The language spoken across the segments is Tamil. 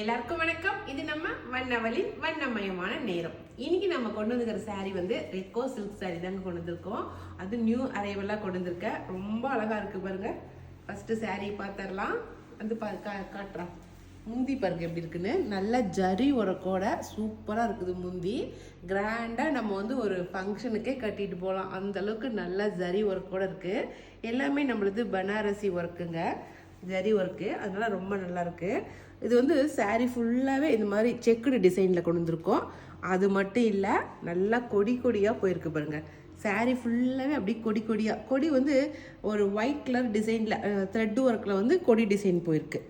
எல்லாருக்கும் வணக்கம். இது நம்ம வண்ணவலின் வண்ணமயமான நேரம். இன்னைக்கு நம்ம கொண்டு வந்துக்கிற saree வந்து ரெக்கோ சில்க் saree தாங்க கொண்டு வந்திருக்கோம். அது நியூ அரைவலா கொண்டு வந்திருக்கேன். ரொம்ப அழகா இருக்கு பாருங்க. ஃபர்ஸ்ட் saree பார்த்துடலாம். வந்து காட்டுறேன். முந்தி பாருங்க எப்படி இருக்குன்னு. நல்ல ஜரி ஒர்க்கோட சூப்பரா இருக்குது முந்தி. கிராண்டா நம்ம வந்து ஒரு ஃபங்க்ஷனுக்கே கட்டிட்டு போகலாம். அந்த அளவுக்கு நல்ல ஜரி ஒர்க்கோட இருக்கு. எல்லாமே நம்மளது பனாரசி ஒர்க்குங்க, ஜரி ஒர்க்கு. அதனால ரொம்ப நல்லா இருக்கு. இது வந்து saree ஃபுல்லாகவே இந்த மாதிரி செக்குடு டிசைனில் கொண்டு வந்திருக்கோம். அது மட்டும் இல்லை, நல்லா கொடி கொடியாக போயிருக்கு பாருங்க. saree ஃபுல்லாகவே அப்படி கொடி கொடியாக, கொடி வந்து ஒரு ஒயிட் கலர் டிசைனில் த்ரெட் ஒர்க்கில் வந்து கொடி டிசைன் போயிருக்கு.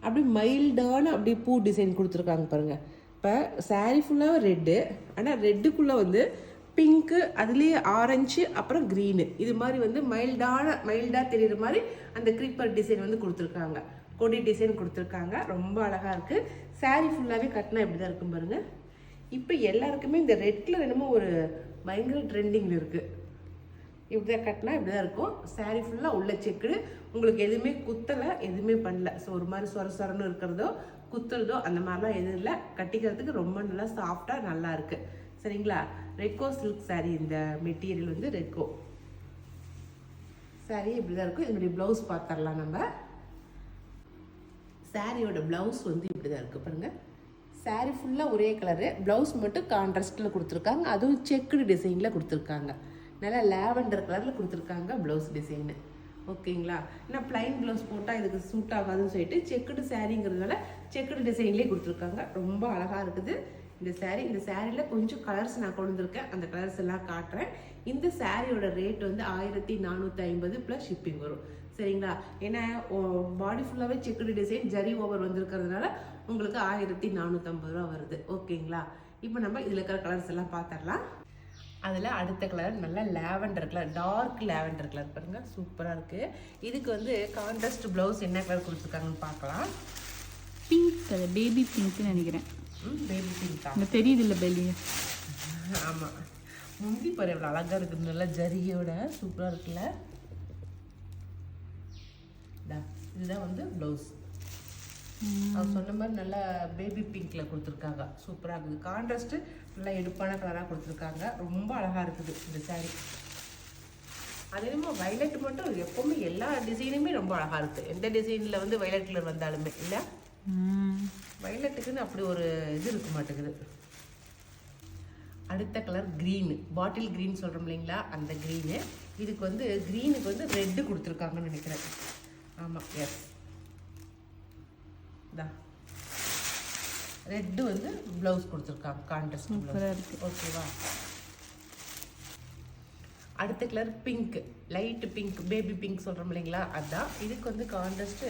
அப்படி மைல்டான அப்படி பூ டிசைன் கொடுத்துருக்காங்க பாருங்க. இப்போ saree ஃபுல்லாகவே ரெட்டு, ஆனால் ரெட்டுக்குள்ளே வந்து பிங்க்கு, அதுலேயே ஆரஞ்சு, அப்புறம் க்ரீனு, இது மாதிரி வந்து மைல்டாக தெரியுற மாதிரி அந்த க்ரீப்பர் டிசைன் வந்து கொடுத்துருக்காங்க. கொடி டிசைன் கொடுத்துருக்காங்க. ரொம்ப அழகாக இருக்குது. saree ஃபுல்லாகவே கட்டினா இப்படி தான் இருக்கும் பாருங்கள். இப்போ எல்லாருக்குமே இந்த ரெட் கலர் என்னமோ ஒரு பயங்கர ட்ரெண்டிங்கில் இருக்குது. இப்படி தான் கட்டினா இப்படி தான் இருக்கும். saree ஃபுல்லாக உள்ள செக்குடு. உங்களுக்கு எதுவுமே குத்தலை, எதுவுமே பண்ணல. ஸோ ஒரு மாதிரி சொரன்னு இருக்கிறதோ குத்துறதோ அந்த மாதிரிலாம் எதுவும் இல்லை. கட்டிக்கிறதுக்கு ரொம்ப நல்லா சாஃப்டாக நல்லா இருக்குது. சரிங்களா? ரெக்கோ சில்க் saree. இந்த மெட்டீரியல் வந்து ரெக்கோ saree இப்படி தான் இருக்கும். இதனுடைய ப்ளவுஸ் பார்த்துடலாம் நம்ம. சாரியோட ப்ளவுஸ் வந்து இப்படி தான் இருக்குது பாருங்கள். saree ஃபுல்லாக ஒரே கலரு, ப்ளவுஸ் மட்டும் கான்ட்ராஸ்டில் கொடுத்துருக்காங்க. அதுவும் செக்குடு டிசைனில் கொடுத்துருக்காங்க. நல்லா லேவண்டர் கலரில் கொடுத்துருக்காங்க ப்ளவுஸ் டிசைனு. ஓகேங்களா? ஏன்னா ப்ளைன் ப்ளவுஸ் போட்டால் இதுக்கு சூட் ஆகாதுன்னு சொல்லிட்டு செக்குடு சாரீங்கிறதுனால செக்குடு டிசைன்லேயே கொடுத்துருக்காங்க. ரொம்ப அழகாக இருக்குது இந்த saree. இந்த சாரியில் கொஞ்சம் கலர்ஸ் நான் கொண்டு வந்திருக்கேன். அந்த கலர்ஸ் எல்லாம் காட்டுறேன். இந்த சாரியோட ரேட் வந்து 1450 ப்ளஸ் ஷிப்பிங் வரும். சரிங்களா? ஏன்னா பாடி ஃபுல்லாகவே செக்குடு டிசைன் ஜரி ஓவர் வந்திருக்கிறதுனால உங்களுக்கு 1450 ரூபா வருது. ஓகேங்களா? இப்போ நம்ம இதில் இருக்கிற கலர்ஸ் எல்லாம் பார்த்துடலாம். அதில் அடுத்த கலர் நல்லா lavender colour, dark lavender colour பாருங்க, சூப்பராக இருக்குது. இதுக்கு வந்து கான்ட்ராஸ்ட் ப்ளவுஸ் என்ன கலர் கொடுத்துருக்காங்கன்னு பார்க்கலாம். பிங்க் கலர், பேபி பிங்க்னு நினைக்கிறேன். பேபி பிங்க் தான் தெரியுது இல்லை பேபி? ஆமாம். முந்தி பாரு எவ்வளோ அழகாக இருக்குது. நல்லா ஜரியோட சூப்பராக இருக்குல்ல. இதுதான் வந்து ப்ளவுஸ். அவர் சொன்ன மாதிரி நல்லா பேபி பிங்க்ல கொடுத்துருக்காங்க. சூப்பராக இருக்குது. கான்ட்ராஸ்ட் நல்லா எடுப்பான கலராக கொடுத்துருக்காங்க. ரொம்ப அழகாக இருக்குது இந்த saree. அதே மாதிரி வைலட் மட்டும் எப்பவுமே எல்லா டிசைனுமே ரொம்ப அழகாக இருக்குது. எந்த டிசைனில் வந்து வைலட் கலர் வந்தாலுமே இல்லை, வைலட்டுக்குன்னு அப்படி ஒரு இது இருக்க மாட்டேங்குது. அடுத்த கலர் க்ரீனு, பாட்டில் க்ரீன் சொல்கிறோம் இல்லைங்களா, அந்த க்ரீனு. இதுக்கு வந்து க்ரீனுக்கு வந்து ரெட்டு கொடுத்துருக்காங்கன்னு நினைக்கிறேன். ஆமாம், எஸ் தான் ரெட்டு வந்து ப்ளவுஸ் கொடுத்துருக்காங்க, கான்ட்ராஸ்ட் ப்ளவுஸ். ஓகேவா? அடுத்த colour pink, light pink, baby pink சொல்கிறோம் இல்லைங்களா, அதுதான். இதுக்கு வந்து கான்ட்ராஸ்ட்டு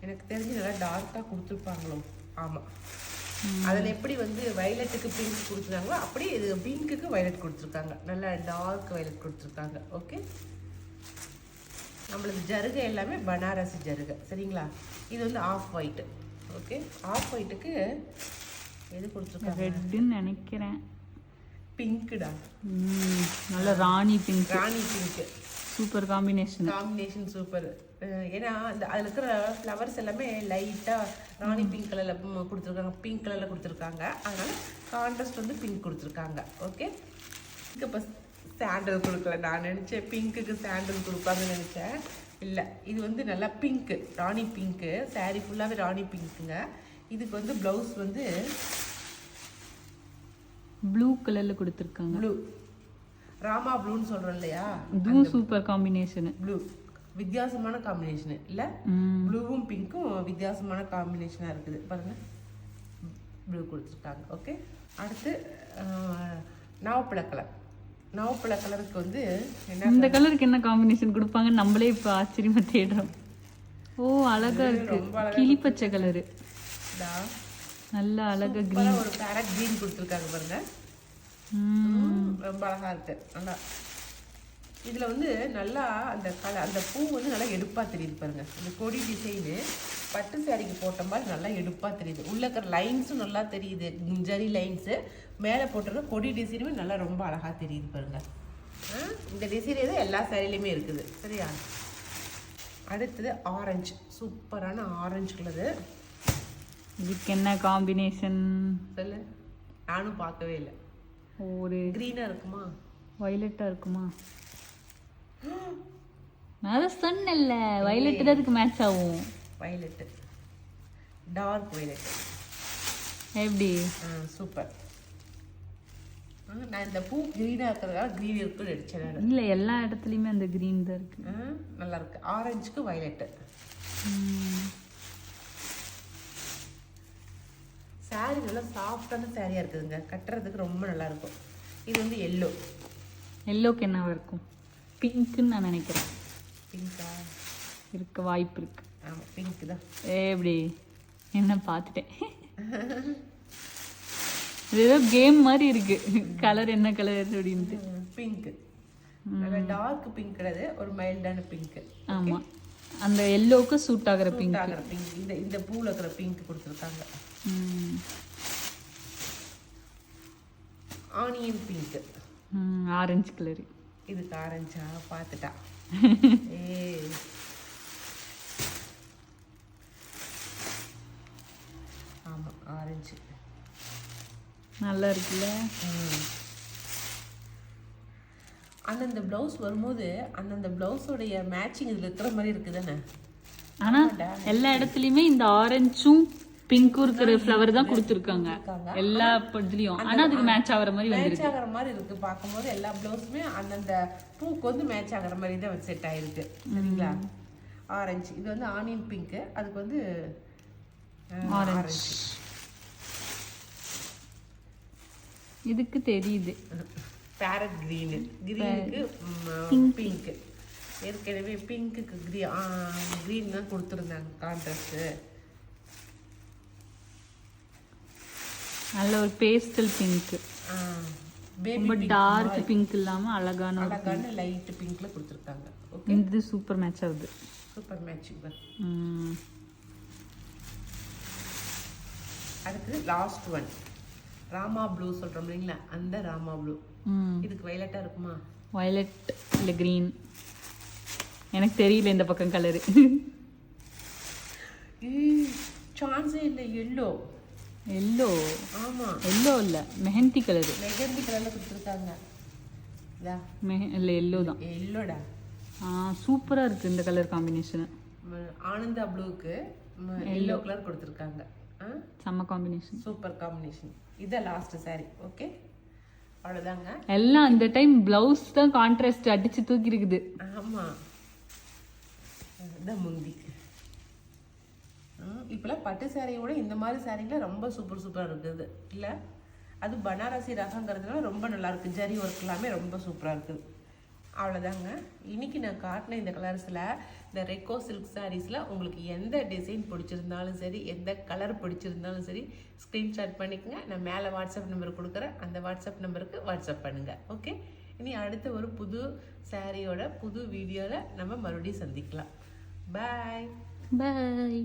எனக்கு தெரிஞ்சு நல்லா டார்க்காக கொடுத்துருப்பாங்களோ. ஆமாம், அதில் எப்படி வந்து வயலட்டுக்கு பிங்க் கொடுத்துருக்காங்களோ அப்படி இது பிங்க்குக்கு வயலட் கொடுத்துருக்காங்க. நல்லா டார்க் வயலட் கொடுத்துருக்காங்க. ஓகே, நம்மளுக்கு ஜருகை எல்லாமே பனாரசி ஜருகை. சரிங்களா? இது வந்து ஆஃப் ஒயிட்டு. ஓகே, ஆஃப் ஒயிட்டுக்கு எது கொடுத்துருக்காங்க? ரெட்டுன்னு நினைக்கிறேன். பிங்க்குடா, நல்ல rani pink. Rani pink super combination. Combination super. ஏன்னா அந்த அதில் இருக்கிற ஃப்ளவர்ஸ் எல்லாமே லைட்டாக ராணி பிங்க் கலரில் கொடுத்துருக்காங்க, பிங்க் கலரில் கொடுத்துருக்காங்க. அதனால கான்ட்ராஸ்ட் வந்து பிங்க் கொடுத்துருக்காங்க. ஓகே, இப்போ சாண்டல் கொடுக்கல. நான் நினச்சேன் பிங்க்குக்கு சாண்டல் கொடுப்பாங்கன்னு நினச்சேன். இல்லை, இது வந்து நல்லா பிங்க்கு, ராணி பிங்க்கு. saree ஃபுல்லாகவே ராணி பிங்க்குங்க. இதுக்கு வந்து ப்ளவுஸ் வந்து ப்ளூ கலரில் கொடுத்துருக்காங்க. ப்ளூ, ராமா ப்ளூன்னு சொல்கிறோம் இல்லையா, இதுவும் சூப்பர் காம்பினேஷனு. ப்ளூ வித்தியாசமான காம்பினேஷனு இல்லை, ப்ளூவும் பிங்க்கும் வித்தியாசமான காம்பினேஷனாக இருக்குது பாருங்கள். ப்ளூ கொடுத்துருக்காங்க. ஓகே, அடுத்து நவப்பழ கலர். நவப்பழ கலருக்கு வந்து என்ன, இந்த கலருக்கு என்ன காம்பினேஷன் கொடுப்பாங்கன்னு நம்மளே இப்போ ஆச்சரியமா தேடுறோம். ஓ, அழகா இருக்கு. கிளிப்பச்சை கலரு, நல்ல அழகா கிரீன், ஒரு பேரட் கிரீன் கொடுத்துருக்காங்க பாருங்க. ரொம்ப அழகா இருக்கு. நல்லா இதில் வந்து நல்லா அந்த கலர், அந்த பூ வந்து நல்லா எடுப்பாக தெரியுது பாருங்க. இந்த கொடி டிசைனு பட்டு சாரிக்கு போட்ட மாதிரி நல்லா எடுப்பாக தெரியுது. உள்ள இருக்கிற லைன்ஸும் நல்லா தெரியுது, ஜரி லைன்ஸு. மேலே போட்டிருக்க கொடி டிசைனுமே நல்லா ரொம்ப அழகாக தெரியுது பாருங்க. இந்த டிசைன் தான் எல்லா சாரிலையுமே இருக்குது. சரியா? அடுத்தது ஆரஞ்சு, சூப்பரான ஆரஞ்சு கலரு. இதுக்கு என்ன காம்பினேஷன்? சொல்லு. நானும் பார்க்கவே இல்லை. ஒரு கிரீனா இருக்குமா, வயலட்டா இருக்குமா? நான் சொன்னேன்ல வயலட் தான் அதுக்கு மேட்ச் ஆகும். Violet, dark violet. எப்படி? சூப்பர். நான் இந்த பூ கிரீனா இருக்கிறதால கிரீன் இருக்குன்னு அடிச்சேன். இல்ல எல்லா இடத்துலயுமே அந்த கிரீன் தான் இருக்கு. நல்லா இருக்கு. ஆரஞ்சுக்கு வயலட். சாரி நல்லா சாஃப்டான சாரியா இருக்குதுங்க, கட்டுறதுக்கு ரொம்ப நல்லா இருக்கும். இது வந்து எல்லோ. எல்லோக்கு என்ன இருக்கும்? பிங்க்னு நான் நினைக்கிறேன். பிங்கா இருக்க வாய்ப்பு இருக்கு. ஆமா, பிங்க் தான். எப்படி என்ன பார்த்துட்டேன். இது ஏதோ கேம் மாதிரி இருக்கு. கலர் என்ன கலர் அப்படின்ட்டு. பிங்க், நல்ல டார்க் பிங்க் கிடையாது, ஒரு மைல்டான பிங்க். ஆமா, அந்த எல்லோக்கு சூட் ஆகுற பிங்க். ஆகுற பிங்க். இந்த பூல இருக்கிற பிங்க் கொடுத்துருக்காங்க. Onion pink. Orange colour. இதுக்கு ஆரஞ்சா பார்த்துட்டா. ஆமா, ஆரஞ்சு நல்லா இருக்குல்ல. அந்தந்த பிளவுஸ் வரும்போது அந்தந்த பிளவுஸோடைய மேட்சிங் இதுல இருக்கிற மாதிரி இருக்குதானே. ஆனா எல்லா இடத்துலயுமே இந்த ஆரஞ்சும் பிங்க்கும் இருக்கிற ஃப்ளவர் தான் கொடுத்துருக்காங்க எல்லா இதுலயும். ஆனா அதுக்கு மேட்ச் ஆகுற மாதிரி மேட்ச் ஆகுற மாதிரி இருக்கு. பார்க்கும்போது எல்லா பிளவுஸுமே அந்தந்த பூக்கு வந்து மேட்ச் ஆகுற மாதிரி தான் செட் ஆயிருக்கு. சரிங்களா? ஆரஞ்சு, இது வந்து ஆனியன் பிங்க், அதுக்கு வந்து ஆரஞ்சு. இதுக்கு தெரியுது பேரட் கிரீனு, கிரீனுக்கு பிங்க். ஏற்கனவே பிங்க்குக்கு கிரீன் தான் கொடுத்துருந்தாங்க கான்ட்ராஸ்ட். நல்ல ஒரு பேஸ்டல் பிங்க், ரொம்ப டார்க் பிங்க் இல்லாம அழகான லைட் பிங்க்ல கொடுத்துருக்காங்க. இது சூப்பர் மேட்ச் ஆகுது. Super matching. அடுத்து லாஸ்ட் ஒன், ராமா ப்ளூ சொல்றோம் இல்லைங்களா, அந்த ராமா ப்ளூ. இதுக்கு வயலட்டா இருக்குமா? வயலட் இல்ல கிரீன், எனக்கு தெரியல இந்த பக்கம் கலரு. சான்ஸே இல்லை. எல்லோ. எல்லோ? ஆமா, எல்லோ இல்ல மெஹந்தி கலர். மெஹந்தி கலர்ல கொடுத்துருக்காங்க. இல்ல எல்லோ தான். எல்லோடா. சூப்பரா இருக்கு இந்த கலர் காம்பினேஷன். ஆனந்தா ப்ளூக்கு எல்லோ கலர் கொடுத்துருக்காங்க. செம்ம காம்பினேஷன், சூப்பர் காம்பினேஷன். இதான் லாஸ்ட் சாரி. ஓகே, அவ்வளவுதாங்க. எல்லாம் இந்த டைம் பிளவுஸ் தான் கான்ட்ராஸ்ட் அடிச்சு தூக்கி இருக்குது. ஆமா, இதான் முந்தி. இப்பெல்லாம் பட்டு சாரியோட இந்த மாதிரி சாரிங்கள ரொம்ப சூப்பர் சூப்பரா இருக்குது இல்ல. அது பனாரசி ரகங்கிறதுனால ரொம்ப நல்லா இருக்கு. ஜரி ஒர்க் எல்லாமே ரொம்ப சூப்பரா இருக்குது. அவ்வளோதாங்க. இன்னைக்கு நான் காட்டின இந்த கலர்ஸில், இந்த ரெக்கோ சில்க் சாரீஸில் உங்களுக்கு எந்த டிசைன் பிடிச்சிருந்தாலும் சரி, எந்த கலர் பிடிச்சிருந்தாலும் சரி, ஸ்க்ரீன்ஷாட் பண்ணிக்கோங்க. நான் மேலே வாட்ஸ்அப் நம்பர் கொடுக்குறேன், அந்த வாட்ஸ்அப் நம்பருக்கு வாட்ஸ்அப் பண்ணுங்கள். ஓகே, இனி அடுத்த ஒரு புது சாரியோட புது வீடியோவில் நம்ம மறுபடியும் சந்திக்கலாம். பாய் பாய்.